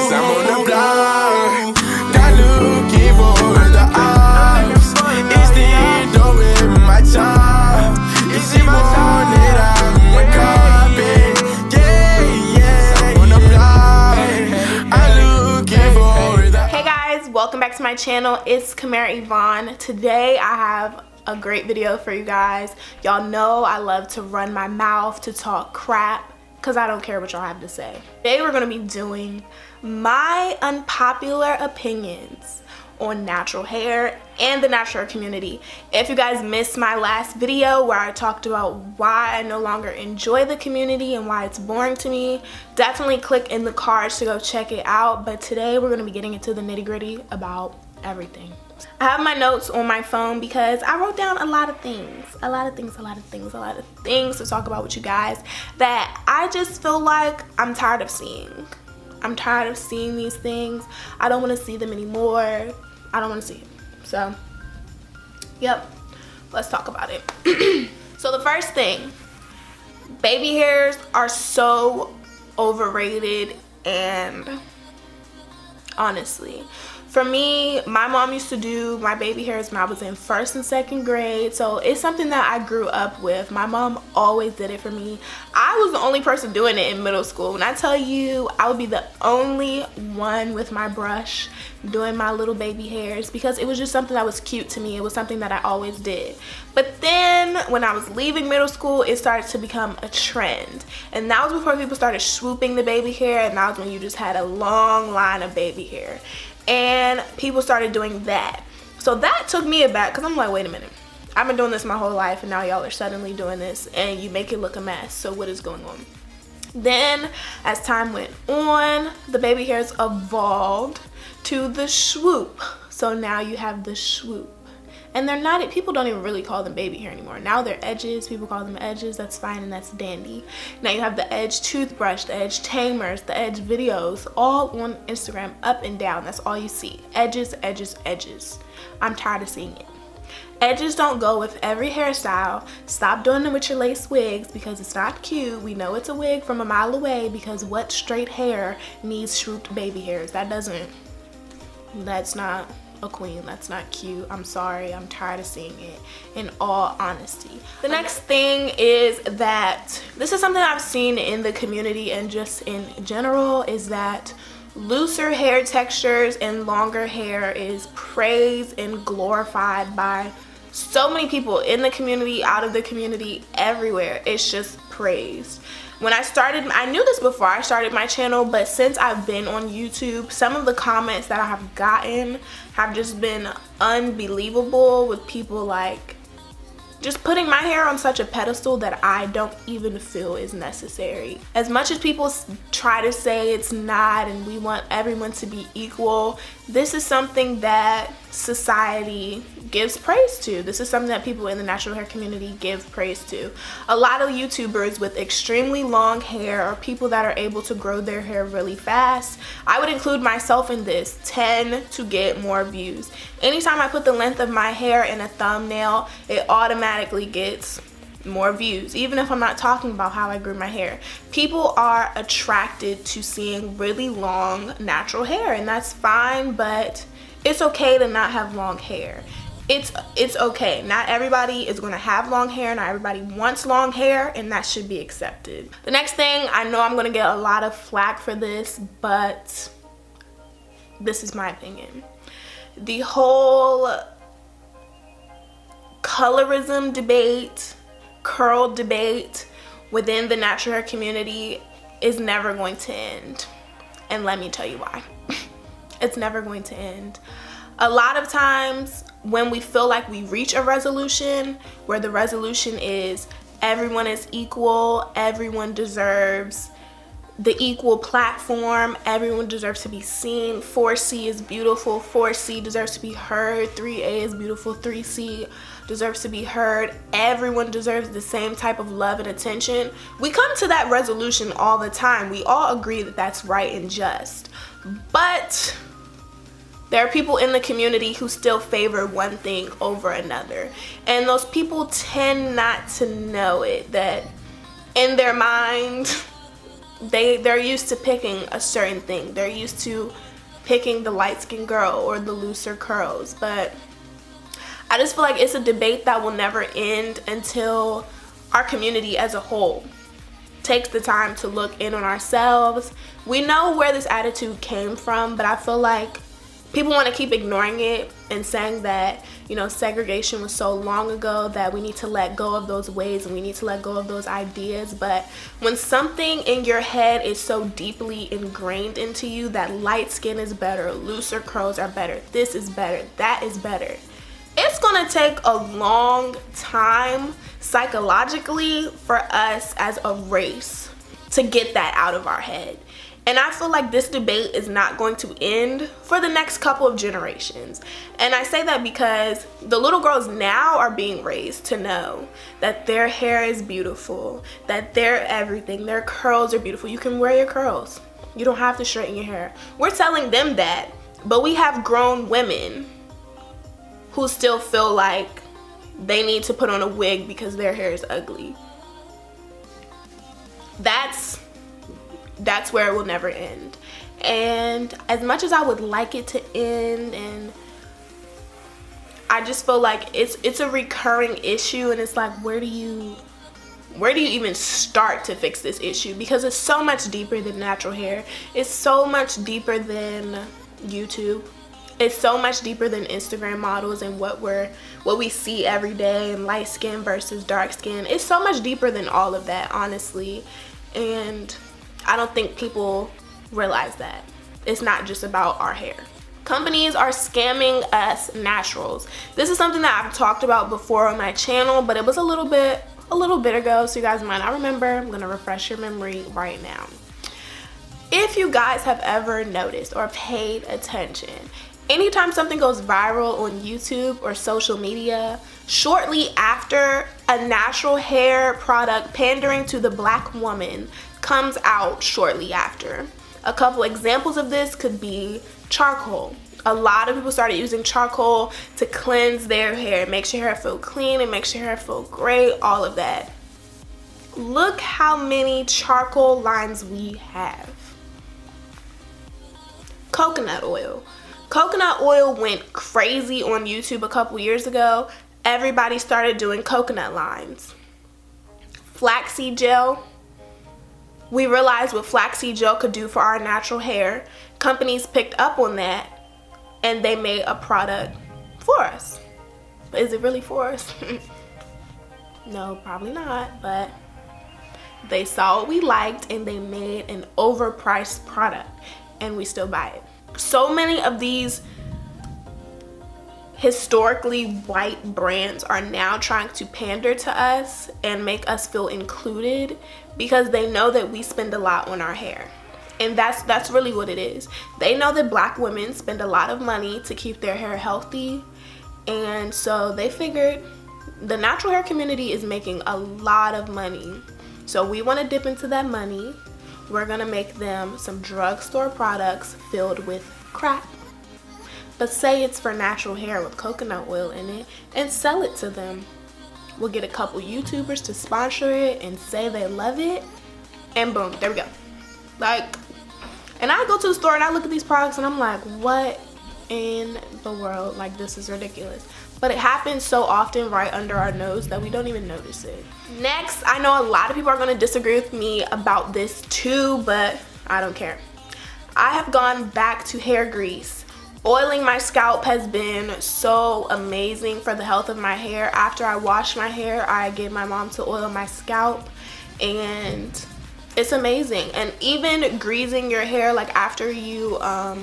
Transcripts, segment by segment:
Yes, I'm on the block. Got looking for the ops. It's the door with my top. It's Yvonne that I'm a copy. Yeah, I'm on the block. I'm looking for the. Hey guys, welcome back to my channel. It's Kimera Yvonne. Today I have a great video for you guys. Y'all know I love to run my mouth, to talk crap, because I don't care what y'all have to say. Today we're going to be doing my unpopular opinions on natural hair and the natural hair community. If you guys missed my last video where I talked about why I no longer enjoy the community and why it's boring to me, definitely click in the cards to go check it out. But today we're going to be getting into the nitty-gritty about everything. I have my notes on my phone because I wrote down a lot of things to talk about with you guys that I just feel like I'm tired of seeing. I'm tired of seeing these things. I don't want to see them anymore. I don't want to see it. So, yep, let's talk about it. So the first thing, baby hairs are so overrated, and honestly, for me, my mom used to do my baby hairs when I was in 1st and 2nd grade, so it's something that I grew up with. My mom always did it for me. I was the only person doing it in middle school. When I tell you, I would be the only one with my brush doing my little baby hairs because it was just something that was cute to me. It was something that I always did. But then when I was leaving middle school, it started to become a trend, and that was before people started swooping the baby hair, and that was when you just had a long line of baby hair. And people started doing that. So that took me aback because I'm like, wait a minute. I've been doing this my whole life, and now y'all are suddenly doing this and you make it look a mess. So what is going on? Then as time went on, the baby hairs evolved to the swoop. So now you have the swoop. And they're not, people don't even really call them baby hair anymore. Now they're edges, people call them edges, that's fine and that's dandy. Now you have the edge toothbrush, the edge tamers, the edge videos, all on Instagram, up and down, that's all you see. Edges, edges, edges. I'm tired of seeing it. Edges don't go with every hairstyle. Stop doing them with your lace wigs because it's not cute. We know it's a wig from a mile away because what straight hair needs swooped baby hairs? That's not a queen. That's not cute. I'm sorry. I'm tired of seeing it, in all honesty. The next thing is that this is something I've seen in the community and just in general, is that looser hair textures and longer hair is praised and glorified by so many people in the community, out of the community, everywhere. It's just praised. When I started, I knew this before I started my channel, but since I've been on YouTube, some of the comments that I have gotten have just been unbelievable, with people like just putting my hair on such a pedestal that I don't even feel is necessary. As much as people try to say it's not and we want everyone to be equal, this is something that society gives praise to. This is something that people in the natural hair community give praise to. A lot of YouTubers with extremely long hair, or people that are able to grow their hair really fast, I would include myself in this, tend to get more views. Anytime I put the length of my hair in a thumbnail, it automatically gets more views, even if I'm not talking about how I grew my hair. People are attracted to seeing really long natural hair, and that's fine, but it's okay to not have long hair. It's okay. Not everybody is going to have long hair. Not everybody wants long hair, and that should be accepted. The next thing, I know I'm going to get a lot of flack for this, but this is my opinion. The whole colorism debate, curl debate within the natural hair community is never going to end. And let me tell you why. It's never going to end. A lot of times when we feel like we reach a resolution, where the resolution is everyone is equal, everyone deserves the equal platform, everyone deserves to be seen, 4C is beautiful, 4C deserves to be heard, 3A is beautiful, 3C deserves to be heard, everyone deserves the same type of love and attention. We come to that resolution all the time. We all agree that that's right and just. But there are people in the community who still favor one thing over another. And those people tend not to know it, that in their mind, they're used to picking a certain thing. They're used to picking the light-skinned girl or the looser curls. But I just feel like it's a debate that will never end until our community as a whole takes the time to look in on ourselves. We know where this attitude came from, but I feel like people want to keep ignoring it and saying that, you know, segregation was so long ago that we need to let go of those ways and we need to let go of those ideas. But when something in your head is so deeply ingrained into you that light skin is better, looser curls are better, this is better, that is better, it's gonna take a long time psychologically for us as a race to get that out of our head. And I feel like this debate is not going to end for the next couple of generations. And I say that because the little girls now are being raised to know that their hair is beautiful, that their everything, their curls are beautiful. You can wear your curls. You don't have to straighten your hair. We're telling them that, but we have grown women who still feel like they need to put on a wig because their hair is ugly. That's where it will never end. And as much as I would like it to end, and I just feel like it's a recurring issue, and it's like, where do you even start to fix this issue? Because it's so much deeper than natural hair. It's so much deeper than YouTube. It's so much deeper than Instagram models and what we see every day, and light skin versus dark skin. It's so much deeper than all of that, honestly. And I don't think people realize that. It's not just about our hair. Companies are scamming us naturals. This is something that I've talked about before on my channel, but it was a little bit ago, so you guys might not remember. I'm gonna refresh your memory right now. If you guys have ever noticed or paid attention, anytime something goes viral on YouTube or social media, shortly after a natural hair product pandering to the black woman comes out shortly after. A couple examples of this could be charcoal. A lot of people started using charcoal to cleanse their hair. It makes your hair feel clean, it makes your hair feel great, all of that. Look how many charcoal lines we have. Coconut oil. Coconut oil went crazy on YouTube a couple years ago. Everybody started doing coconut lines. Flaxseed gel. We realized what flaxseed gel could do for our natural hair. Companies picked up on that and they made a product for us. But is it really for us? No, probably not, but they saw what we liked and they made an overpriced product and we still buy it. So many of these historically white brands are now trying to pander to us and make us feel included because they know that we spend a lot on our hair. And that's really what it is. They know that black women spend a lot of money to keep their hair healthy, and so they figured the natural hair community is making a lot of money, so we want to dip into that money. We're gonna make them some drugstore products filled with crap, but say it's for natural hair with coconut oil in it and sell it to them. We'll get a couple YouTubers to sponsor it and say they love it, and boom, there we go. Like, and I go to the store and I look at these products and I'm like, what in the world? Like, this is ridiculous. But it happens so often right under our nose that we don't even notice it. Next, I know a lot of people are going to disagree with me about this too, but I don't care. I have gone back to hair grease. Oiling my scalp has been so amazing for the health of my hair. After I wash my hair, I get my mom to oil my scalp, and it's amazing. And even greasing your hair, like after I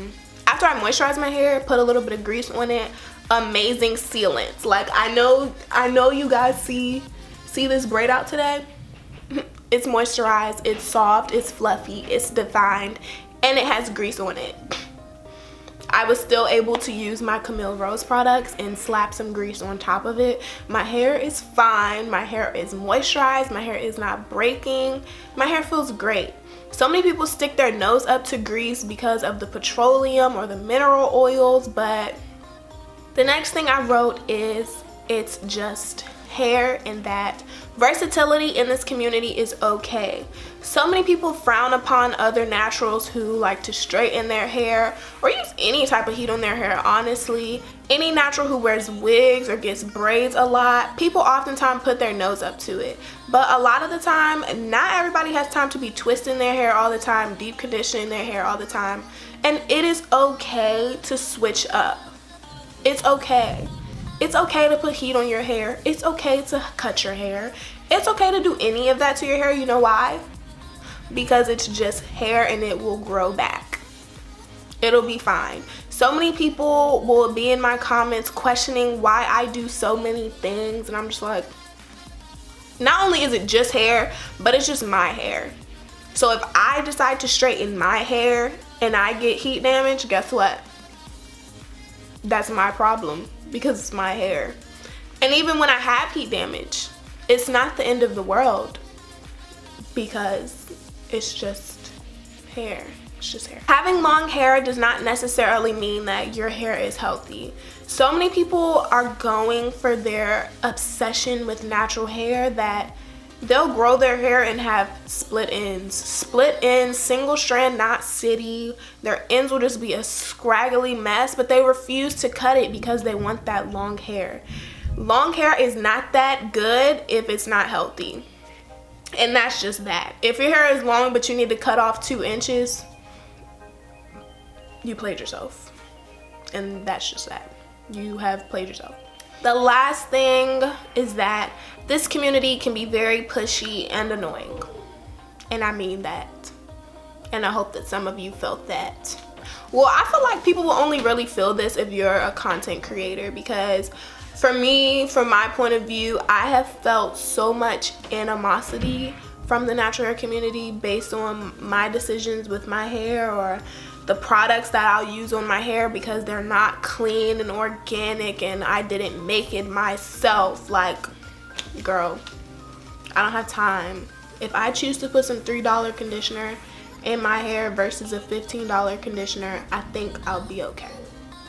moisturize my hair, put a little bit of grease on it, amazing sealant. Like, I know you guys see this braid out today. It's moisturized, it's soft, it's fluffy, it's defined, and it has grease on it. I was still able to use my Camille Rose products and slap some grease on top of it. My hair is fine, my hair is moisturized, my hair is not breaking, my hair feels great. So many people stick their nose up to grease because of the petroleum or the mineral oils, but the next thing I wrote is, it's just hair and that versatility in this community is okay. So many people frown upon other naturals who like to straighten their hair or use any type of heat on their hair, honestly. Any natural who wears wigs or gets braids a lot, people oftentimes put their nose up to it. But a lot of the time, not everybody has time to be twisting their hair all the time, deep conditioning their hair all the time. And it is okay to switch up. It's okay. It's okay to put heat on your hair. It's okay to cut your hair. It's okay to do any of that to your hair. You know why? Because it's just hair and it will grow back. It'll be fine. So many people will be in my comments questioning why I do so many things, and I'm just like, not only is it just hair, but it's just my hair. So if I decide to straighten my hair and I get heat damage, guess what? That's my problem because it's my hair. And even when I have heat damage, it's not the end of the world because it's just hair. It's just hair. Having long hair does not necessarily mean that your hair is healthy. So many people are going for their obsession with natural hair that they'll grow their hair and have split ends, single strand, not city. Their ends will just be a scraggly mess, but they refuse to cut it because they want that long hair. Long hair is not that good if it's not healthy. And that's just that. If your hair is long but you need to cut off 2 inches, you played yourself. And that's just that. You have played yourself. The last thing is that this community can be very pushy and annoying. And I mean that. And I hope that some of you felt that. Well, I feel like people will only really feel this if you're a content creator, because for me, from my point of view, I have felt so much animosity from the natural hair community based on my decisions with my hair or the products that I'll use on my hair because they're not clean and organic and I didn't make it myself. Like, girl, I don't have time. If I choose to put some $3 conditioner in my hair versus a $15 conditioner, I think I'll be okay.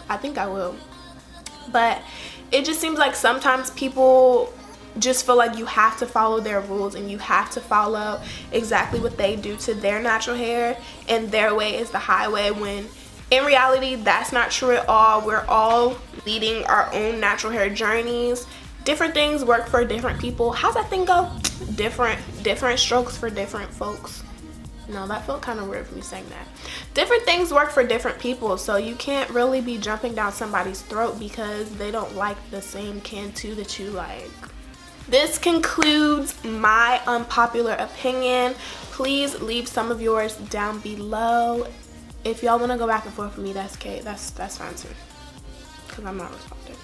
I think I will. But it just seems like sometimes people just feel like you have to follow their rules and you have to follow exactly what they do to their natural hair and their way is the highway, when in reality that's not true at all. We're all leading our own natural hair journeys. Different things work for different people. How's that thing go? Different strokes for different folks. No, that felt kind of weird for me saying that. Different things work for different people, so you can't really be jumping down somebody's throat because they don't like the same Cantu that you like. This concludes my unpopular opinion. Please leave some of yours down below. If y'all want to go back and forth with me, that's okay. That's fine too, because I'm not responding.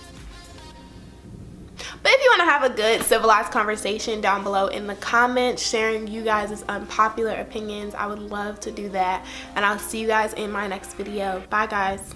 But if you want to have a good civilized conversation down below in the comments, sharing you guys' unpopular opinions, I would love to do that. And I'll see you guys in my next video. Bye guys.